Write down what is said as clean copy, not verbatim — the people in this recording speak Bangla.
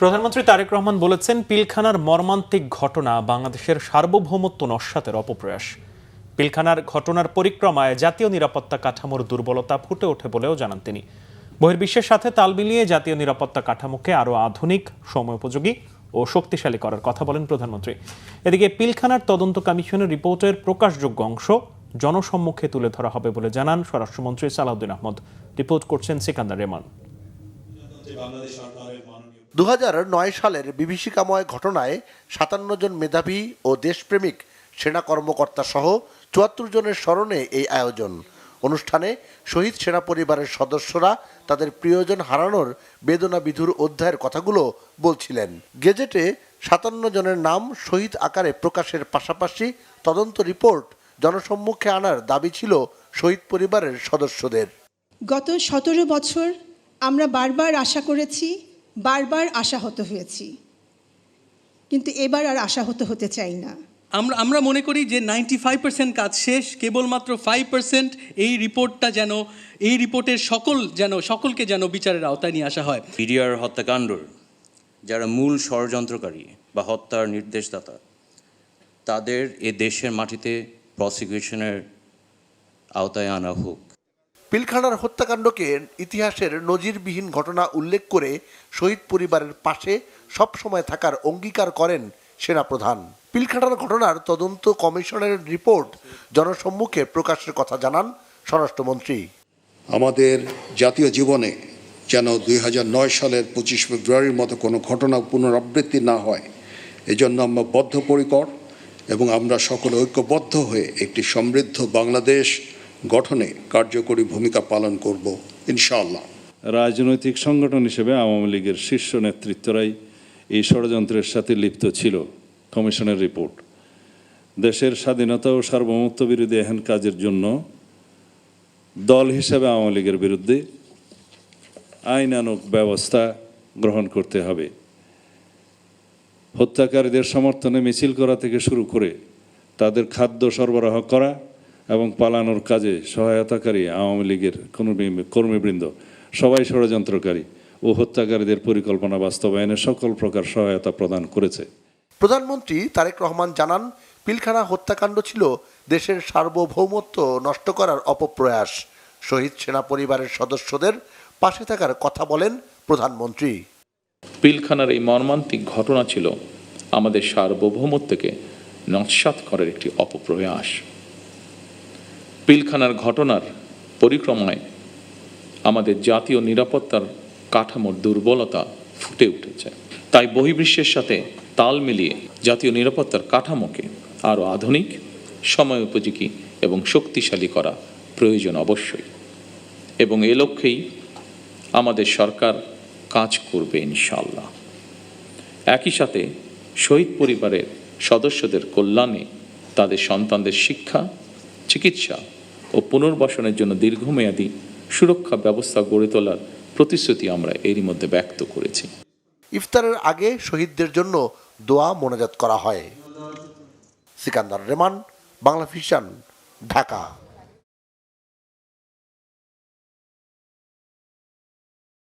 প্রধানমন্ত্রী তারেক রহমান বলেছেন, পিলখানার মর্মান্তিক ঘটনা বাংলাদেশের সার্বভৌমত্ব নস্যাতের অপপ্রয়াস। পিলখানার ঘটনার পরিক্রমায় জাতীয় নিরাপত্তা কাঠামোর দুর্বলতা ফুটে ওঠে বলেও জানান তিনি। বহির্বিশ্বের সাথে তাল মিলিয়ে জাতীয় নিরাপত্তা কাঠামোকে আরও আধুনিক, সময়োপযোগী ও শক্তিশালী করার কথা বলেন প্রধানমন্ত্রী। এদিকে পিলখানার তদন্ত কমিশনের রিপোর্টের প্রকাশযোগ্য অংশ জনসম্মুখে তুলে ধরা হবে বলে জানান স্বরাষ্ট্রমন্ত্রী সালাউদ্দিন আহমদ। রিপোর্ট করছেন সিকান্দার রেমান। 2009 সালের বিভীষিকাময় ঘটনায় 57 জন মেধাবী ও দেশপ্রেমিক সেনা কর্মকর্তা সহ 74 জনের স্মরণে এই আয়োজন। অনুষ্ঠানে শহীদ সেনা পরিবারের সদস্যরা তাদের প্রিয়জন হারানোর বেদনা বিধুর অধ্যায়ের কথাগুলো বলছিলেন। গেজেটে 57 জনের নাম শহীদ আকারে প্রকাশের পাশাপাশি তদন্ত রিপোর্ট জনসম্মুখে আনার দাবি ছিল শহীদ পরিবারের সদস্যদের। গত 17 বছর আমরা বারবার আশা করেছি, বারবার আশাহত হয়েছি, কিন্তু এবার আর আশাহত হতে চাই না। আমরা মনে করি যে 95% কাজ শেষ, কেবলমাত্র 5% এই রিপোর্টের সকলকে যেন বিচারের আওতায় নিয়ে আসা হয়। বিডিআর হত্যাকাণ্ডর যারা মূল ষড়যন্ত্রকারী বা হত্যার নির্দেশদাতা, তাদের এ দেশের মাটিতে প্রসিকিউশনের আওতায় আনা হোক। পিলখানার হত্যাকাণ্ডকে ইতিহাসের নজিরবিহীন ঘটনা উল্লেখ করে শহীদ পরিবারের পাশে সবসময় থাকার অঙ্গীকার করেন সেনাপ্রধান। পিলখানার ঘটনার তদন্ত কমিশনের রিপোর্ট জনসম্মুখে প্রকাশের কথা জানান স্বরাষ্ট্রমন্ত্রী। আমাদের জাতীয় জীবনে যেন 2009 সালের 25 ফেব্রুয়ারির মতো কোনো ঘটনা পুনরাবৃত্তি না হয়, এজন্য আমরা বদ্ধপরিকর এবং আমরা সকলে ঐক্যবদ্ধ হয়ে একটি সমৃদ্ধ বাংলাদেশ গঠনে কার্যকরী ভূমিকা পালন করব ইনশাআল্লাহ। রাজনৈতিক সংগঠন হিসেবে আওয়ামী লীগের শীর্ষ নেতৃত্বরাই এই ষড়যন্ত্রের সাথে লিপ্ত ছিল। কমিশনের রিপোর্ট দেশের স্বাধীনতা ও সার্বভৌমত্ব বিরোধী এহেন কাজের জন্য দল হিসেবে আওয়ামী লীগের বিরুদ্ধে আইনানুগ ব্যবস্থা গ্রহণ করতে হবে। হত্যাকারীদের সমর্থনে মিছিল করা থেকে শুরু করে তাদের খাদ্য সরবরাহ করা এবং পালানোর কাজে সহায়তাকারী আওয়ামী লীগের কর্মীবৃন্দ সবাই ষড়যন্ত্রকারী ও হত্যাকারীদের পরিকল্পনা বাস্তবায়নে সকল প্রকার সহায়তা প্রদান করেছে। প্রধানমন্ত্রী তারেক রহমান জানান, পিলখানা হত্যাকাণ্ড ছিল দেশের সার্বভৌমত্ব নষ্ট করার অপপ্রয়াস। শহীদ সেনা পরিবারের সদস্যদের পাশে থাকার কথা বলেন প্রধানমন্ত্রী। পিলখানার এই মর্মান্তিক ঘটনা ছিল আমাদের সার্বভৌমত্বকে নস্যাৎ করার একটি অপপ্রয়াস। পিলখানার ঘটনার পরিক্রমায় আমাদের জাতীয় নিরাপত্তার কাঠামোর দুর্বলতা ফুটে উঠেছে। তাই বহির্বিশ্বের সাথে তাল মিলিয়ে জাতীয় নিরাপত্তার কাঠামোকে আরও আধুনিক, সময়োপযোগী এবং শক্তিশালী করা প্রয়োজন অবশ্যই, এবং এ লক্ষ্যেই আমাদের সরকার কাজ করবে ইনশাআল্লাহ। একই সাথে শহীদ পরিবারের সদস্যদের কল্যাণে তাদের সন্তানদের শিক্ষা, চিকিৎসা ও পুনর্বাসনের জন্য দীর্ঘমেয়াদী সুরক্ষা ব্যবস্থা গড়ে তোলার প্রতিশ্রুতি আমরা এরই মধ্যে ব্যক্ত করেছি। ইফতারের আগে শহীদদের জন্য দোয়া মোনাজাত করা হয়। সিকান্দার রেমান, বাংলা ভিশন, ঢাকা।